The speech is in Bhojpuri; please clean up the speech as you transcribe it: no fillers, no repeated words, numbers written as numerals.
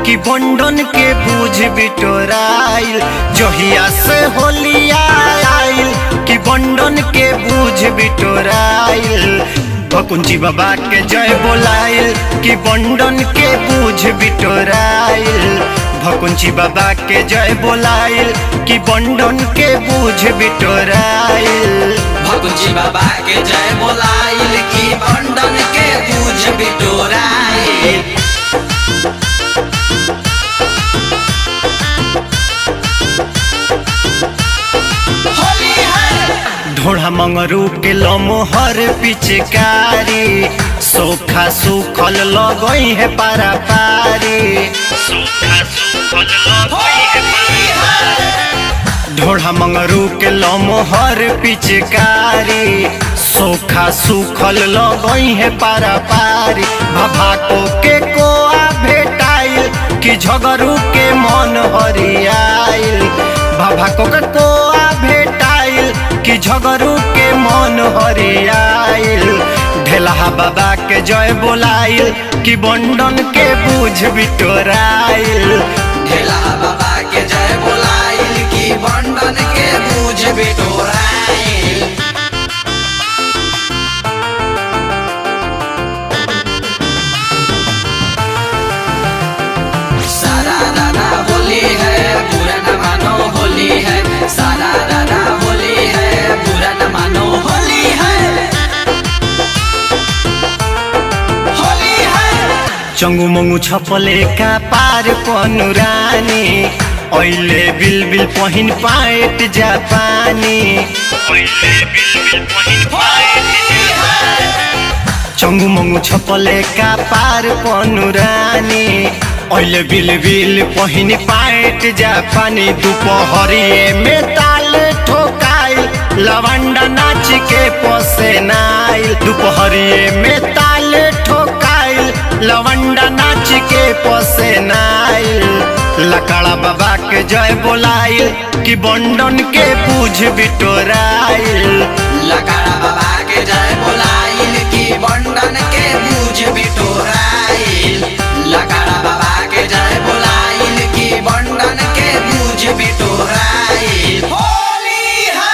कि बंडन के बूझ बिटोराइल। जहिया से होलिया आइल कि बंडन के बूझ बिटोराइल। भकुंजी बाबा के जय बोलाइल कि बंडन के बूझ बिटोराइल। भकुंजी बाबा के जय बोलाइल कि बंडन के बूझ बिटोराइल। भकुंजी बाबा के जय बोलाइल कि बंडन के बूझ बिटोराइल। होली है ढोढ़ा मंगरू के लमोहर पिचकारी। सोखा सुखल लगई है पारा पारी। सोखा सुखल लगई है पारा पारी। ढोढ़ा मंगरू के लमोहर पिचकारी। सोखा सुखल लगई है पारा पारी। भभाको के कोआ भेटाइल कि झगरू के मन हरियाइल। भभाको के कोआ भेटाइल कि झगरू के मन हरियाइल। ढेलहा बाबा के जय बोलाइल कि बंडन के बूझ बिटोराइल। ढेलहा बाबा के जय बोलाइल कि बंडन के बूझ बिटोराइल। सारा रारा होली है बुरा न मानो होली है। सारा रारा होली है बुरा न मानो होली है। होली है चंगू मंगू छपले का पार पनुरानी। ओइले बिल बिल पहिन पाएट जापानी। ओइले बिल बिल पहिन पाएट जापानी। चंगू मंगू छपले का पार पनुरानी। ओइले बिल बिल पहिन पाएट जापानी। दोपहरिए में ताल ठोकाइल लवंडा नाच के पसेनाइल। दोपहरिए में ताल ठोकाइल लवंडा नाच के पसेनाइल। लकड़ा बाबा के जय बोलाइल कि बंडन के बूझ बिटोराइल। लकड़ा बाबा के जय